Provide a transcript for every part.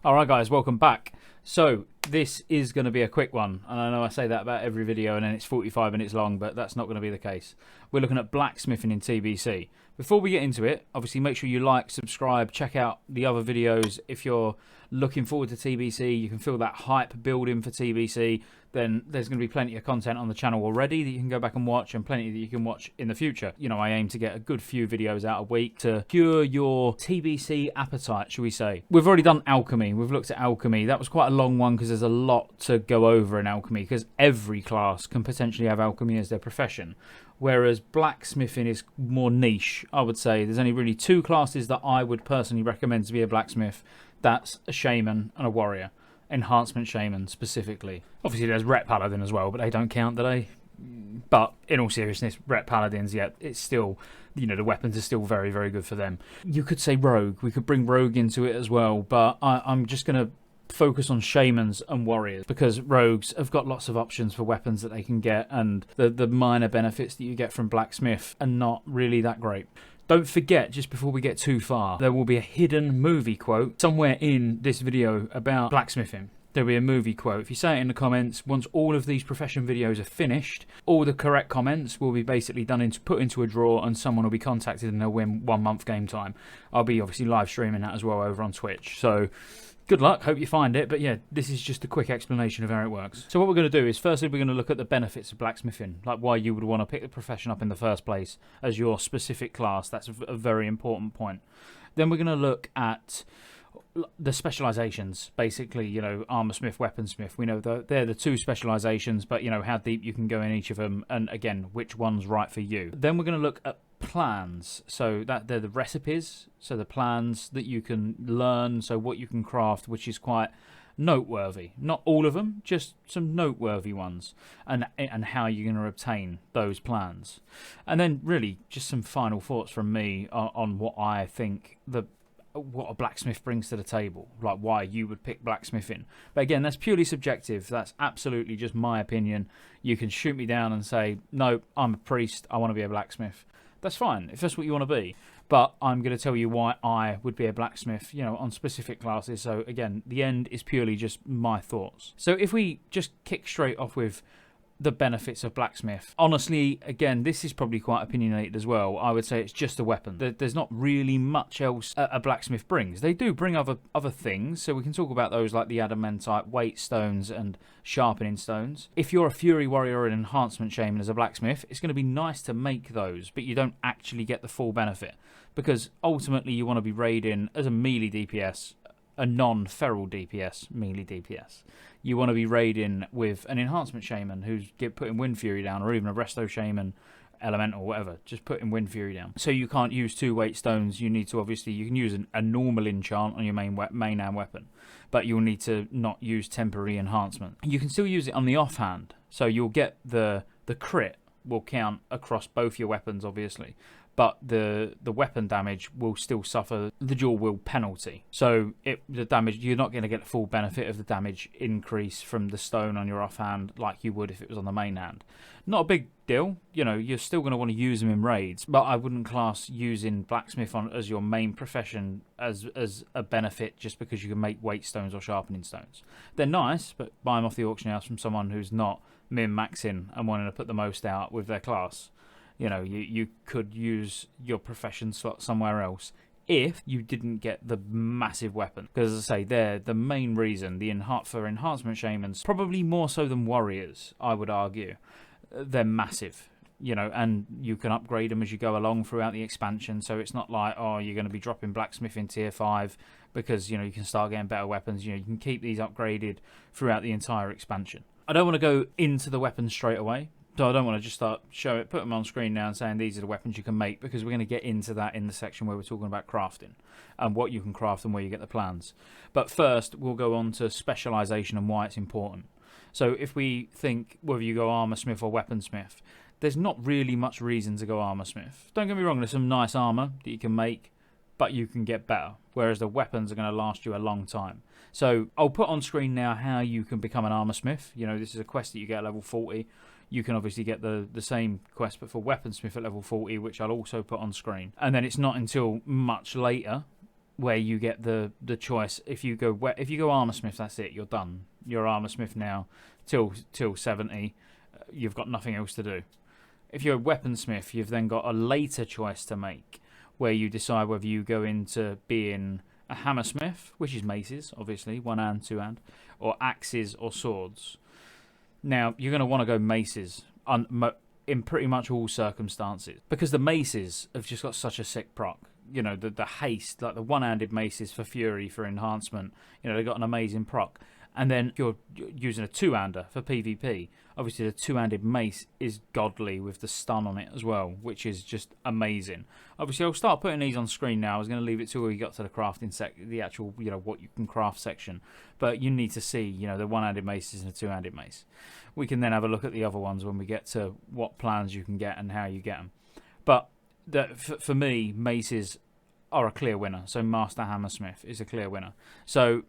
Alright guys, welcome back. So, this is going to be a quick one, and I know I say that about every video and then it's 45 minutes long, but that's not going to be the case. We're looking at blacksmithing in TBC. Before we get into it, obviously make sure you like, subscribe, check out the other videos. If you're looking forward to TBC, you can feel that hype building for TBC, then there's going to be plenty of content on the channel already that you can go back and watch, and plenty that you can watch in the future. You know, I aim to get a good few videos out a week to cure your TBC appetite, shall we say. We've already done alchemy. We've looked at alchemy. That was quite a long one because there's a lot to go over in alchemy, because every class can potentially have alchemy as their profession. Whereas blacksmithing is more niche, I would say. There's only really two classes that I would personally recommend to be a blacksmith. That's a shaman and a warrior. Enhancement shaman specifically. Obviously there's ret paladin as well, but they don't count, do they? But in all seriousness, ret paladins, yeah, it's still, you know, the weapons are still very, very good for them. You could say rogue. We could bring rogue into it as well, but I'm just going to focus on shamans and warriors, because rogues have got lots of options for weapons that they can get, and the minor benefits that you get from blacksmith are not really that great. Don't forget, just before we get too far, there will be a hidden movie quote somewhere in this video about blacksmithing. There'll be a movie quote. If you say it in the comments, once all of these profession videos are finished, all the correct comments will be basically put into a draw, and someone will be contacted and they'll win 1 month game time. I'll be obviously live streaming that as well over on Twitch. So good luck, hope you find it, but yeah, this is just a quick explanation of how it works. So what we're going to do is, firstly, we're going to look at the benefits of blacksmithing, like why you would want to pick the profession up in the first place as your specific class. That's a very important point. Then we're going to look at the specializations, basically, you know, armorsmith, weaponsmith. We know they're the two specializations, but you know how deep you can go in each of them, and again, which one's right for you. Then we're going to look at plans, so that they're the recipes, so the plans that you can learn, so what you can craft, which is quite noteworthy. Not all of them, just some noteworthy ones, and how you're going to obtain those plans. And then really just some final thoughts from me on what I think what a blacksmith brings to the table, like why you would pick blacksmithing. But again, that's purely subjective. That's absolutely just my opinion. You can shoot me down and say, no, I'm a priest, I want to be a blacksmith. That's fine if that's what you want to be. But I'm going to tell you why I would be a blacksmith, you know, on specific classes. So again, the end is purely just my thoughts. So if we just kick straight off with the benefits of blacksmith. Honestly, again, this is probably quite opinionated as well. I would say it's just a weapon. There's not really much else a blacksmith brings. They do bring other things, so we can talk about those, like the adamantite, weight stones, and sharpening stones. If you're a fury warrior or an enhancement shaman as a blacksmith, it's going to be nice to make those, but you don't actually get the full benefit, because ultimately you want to be raiding as a melee DPS, a non-feral DPS, melee DPS. You want to be raiding with an enhancement shaman who's putting Wind Fury down, or even a resto shaman, elemental, whatever, just putting Wind Fury down. So you can't use 2 weight stones. You need to, obviously, you can use a normal enchant on your main hand weapon, but you'll need to not use temporary enhancement. You can still use it on the offhand, so you'll get the crit will count across both your weapons, obviously, but the weapon damage will still suffer the dual wield penalty. So the damage, you're not going to get the full benefit of the damage increase from the stone on your offhand like you would if it was on the main hand. Not a big deal, you know, you're still going to want to use them in raids, but I wouldn't class using blacksmith as your main profession as a benefit just because you can make weight stones or sharpening stones. They're nice, but buy them off the auction house from someone who's not min-maxing and wanting to put the most out with their class. You know, you could use your profession slot somewhere else if you didn't get the massive weapon. Because as I say, they're the main reason for enhancement shamans, probably more so than warriors, I would argue. They're massive, you know, and you can upgrade them as you go along throughout the expansion. So it's not like, oh, you're going to be dropping blacksmith in tier 5 because, you know, you can start getting better weapons. You know, you can keep these upgraded throughout the entire expansion. I don't want to go into the weapons straight away. So I don't want to just put them on screen now and saying these are the weapons you can make, because we're going to get into that in the section where we're talking about crafting and what you can craft and where you get the plans. But first, we'll go on to specialization and why it's important. So if we think whether you go armorsmith or weaponsmith, there's not really much reason to go armorsmith. Don't get me wrong, there's some nice armor that you can make, but you can get better, whereas the weapons are going to last you a long time. So I'll put on screen now how you can become an armorsmith. You know, this is a quest that you get at level 40. You can obviously get the same quest, but for weaponsmith at level 40, which I'll also put on screen. And then it's not until much later where you get the choice. If you go armor smith, that's it. You're done. You're armor smith now till 70. You've got nothing else to do. If you're a weaponsmith, you've then got a later choice to make, where you decide whether you go into being a hammersmith, which is maces, obviously, one hand, two hand, or axes or swords. Now, you're going to want to go maces in pretty much all circumstances, because the maces have just got such a sick proc. You know, the haste, like the one-handed maces for fury, for enhancement, you know, they've got an amazing proc. And then if you're using a two-hander for PvP, obviously the two-handed mace is godly with the stun on it as well, which is just amazing. Obviously, I'll start putting these on screen now. I was going to leave it till we got to the crafting the actual, you know, what you can craft section. But you need to see, you know, the one-handed maces and the two-handed mace. We can then have a look at the other ones when we get to what plans you can get and how you get them. But for me, maces are a clear winner. So Master Hammersmith is a clear winner. So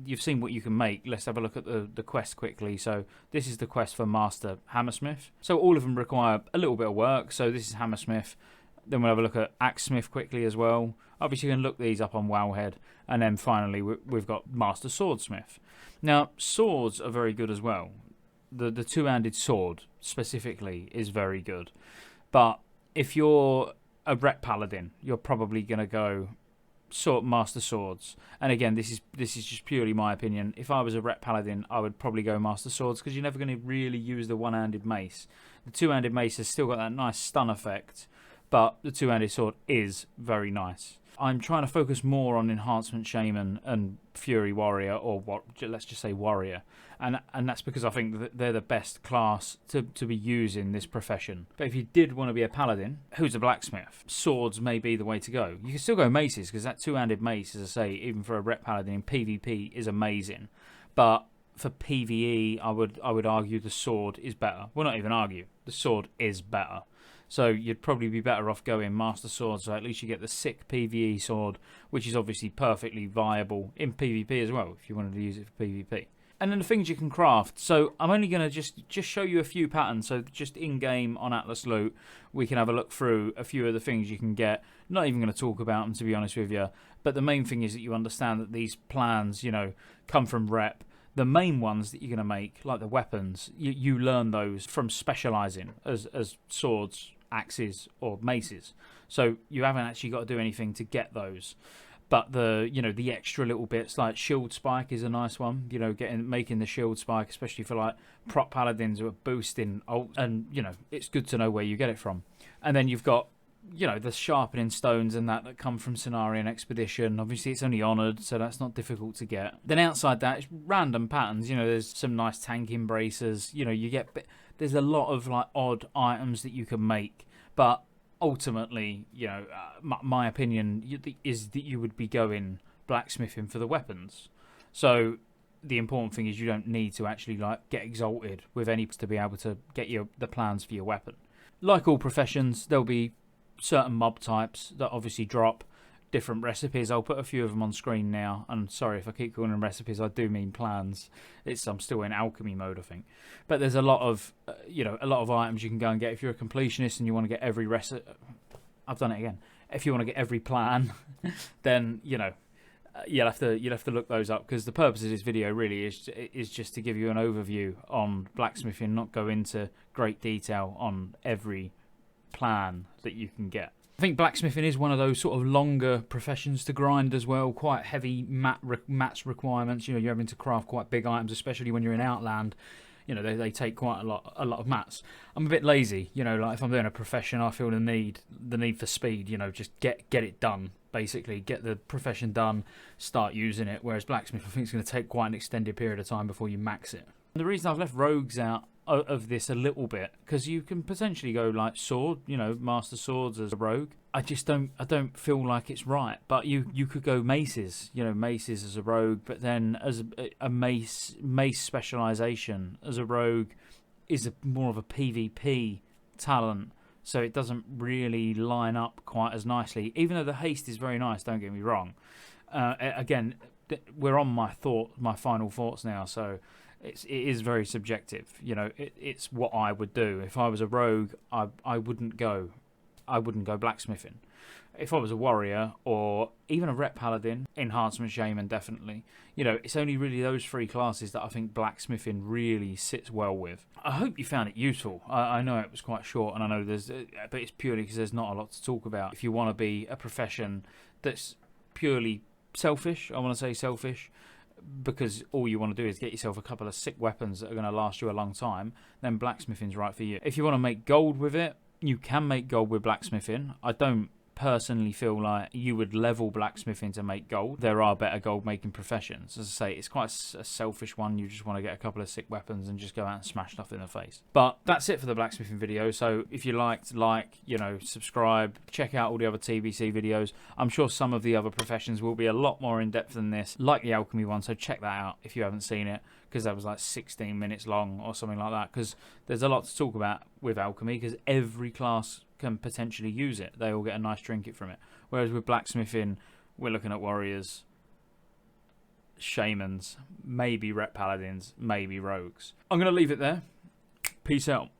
you've seen what you can make. Let's have a look at the quest quickly. So this is the quest for Master Hammersmith. So all of them require a little bit of work. So this is Hammersmith. Then we'll have a look at Axesmith quickly as well. Obviously you can look these up on Wowhead. And then finally we've got Master Swordsmith. Now swords are very good as well. The two-handed sword specifically is very good. But if you're a rep paladin, you're probably going to go Master Swords. And again, this is just purely my opinion. If I was a rep paladin, I would probably go Master Swords, because you're never going to really use the one-handed mace. The two-handed mace has still got that nice stun effect, but the two-handed sword is very nice. I'm trying to focus more on Enhancement Shaman and Fury Warrior, or let's just say Warrior, and that's because I think that they're the best class to be using this profession. But if you did want to be a paladin who's a blacksmith, swords may be the way to go. You can still go maces, because that two-handed mace, as I say, even for a rep paladin in PvP, is amazing. But for PvE, I would argue the sword is better. Well, not even argue. The sword is better. So you'd probably be better off going Master Sword, so at least you get the sick PvE sword, which is obviously perfectly viable in PvP as well, if you wanted to use it for PvP. And then the things you can craft. So I'm only going to just show you a few patterns. So just in-game on Atlas Loot, we can have a look through a few of the things you can get. Not even going to talk about them, to be honest with you. But the main thing is that you understand that these plans, you know, come from rep. The main ones that you're going to make, like the weapons, you learn those from specialising as swords, axes or maces. So you haven't actually got to do anything to get those. But the extra little bits, like shield spike is a nice one. You know, making the shield spike, especially for like prop paladins who are boosting ult, and you know, it's good to know where you get it from. And then you've got, you know, the sharpening stones and that come from Cenarian Expedition. Obviously it's only honoured, so that's not difficult to get. Then outside that, it's random patterns. You know, there's some nice tank embracers. You know, there's a lot of like odd items that you can make, but ultimately, you know, my opinion is that you would be going blacksmithing for the weapons. So the important thing is you don't need to actually like get exalted with any to be able to get the plans for your weapon. Like all professions, there'll be certain mob types that obviously drop different recipes. I'll put a few of them on screen now. And sorry if I keep calling them recipes, I do mean plans. I'm still in alchemy mode, I think. But there's a lot of items you can go and get if you're a completionist and you want to get every recipe. I've done it again. If you want to get every plan, then you know you'll have to look those up, because the purpose of this video really is just to give you an overview on blacksmithing, not go into great detail on every plan that you can get. I think blacksmithing is one of those sort of longer professions to grind as well. Quite heavy mats requirements. You know, you're having to craft quite big items, especially when you're in Outland. You know, they take quite a lot of mats. I'm a bit lazy. You know, like if I'm doing a profession, I feel the need for speed. You know, just get it done. Basically, get the profession done, start using it. Whereas blacksmith, I think it's going to take quite an extended period of time before you max it. And the reason I've left rogues out of this a little bit, because you can potentially go like sword, you know, Master Swords as a rogue. I don't feel like it's right. But you could go maces, you know, maces as a rogue, but then as a mace specialization as a rogue is more of a PvP talent, so it doesn't really line up quite as nicely. Even though the haste is very nice, don't get me wrong. Again, we're on my final thoughts now, so it is very subjective. You know, it's what I would do if I was a rogue. I wouldn't go blacksmithing. if I was a warrior or even a rep paladin, enhancement shaman definitely, you know, it's only really those three classes that I think blacksmithing really sits well with. I hope you found it useful. I know it was quite short, and I know but it's purely because there's not a lot to talk about. If you want to be a profession that's purely selfish, I want to say selfish, because all you want to do is get yourself a couple of sick weapons that are going to last you a long time, then blacksmithing's right for you. If you want to make gold with it, you can make gold with blacksmithing. I don't personally feel like you would level blacksmithing to make gold. There are better gold making professions. As I say, it's quite a selfish one. You just want to get a couple of sick weapons and just go out and smash stuff in the face. But that's it for the blacksmithing video. So if you liked, you know, subscribe, check out all the other TBC videos. I'm sure some of the other professions will be a lot more in depth than this, like the alchemy one, so check that out if you haven't seen it, because that was like 16 minutes long or something like that, because there's a lot to talk about with alchemy, because every class can potentially use it. They all get a nice trinket from it. Whereas with blacksmithing, we're looking at warriors, shamans, maybe rep paladins, maybe rogues. I'm going to leave it there. Peace out.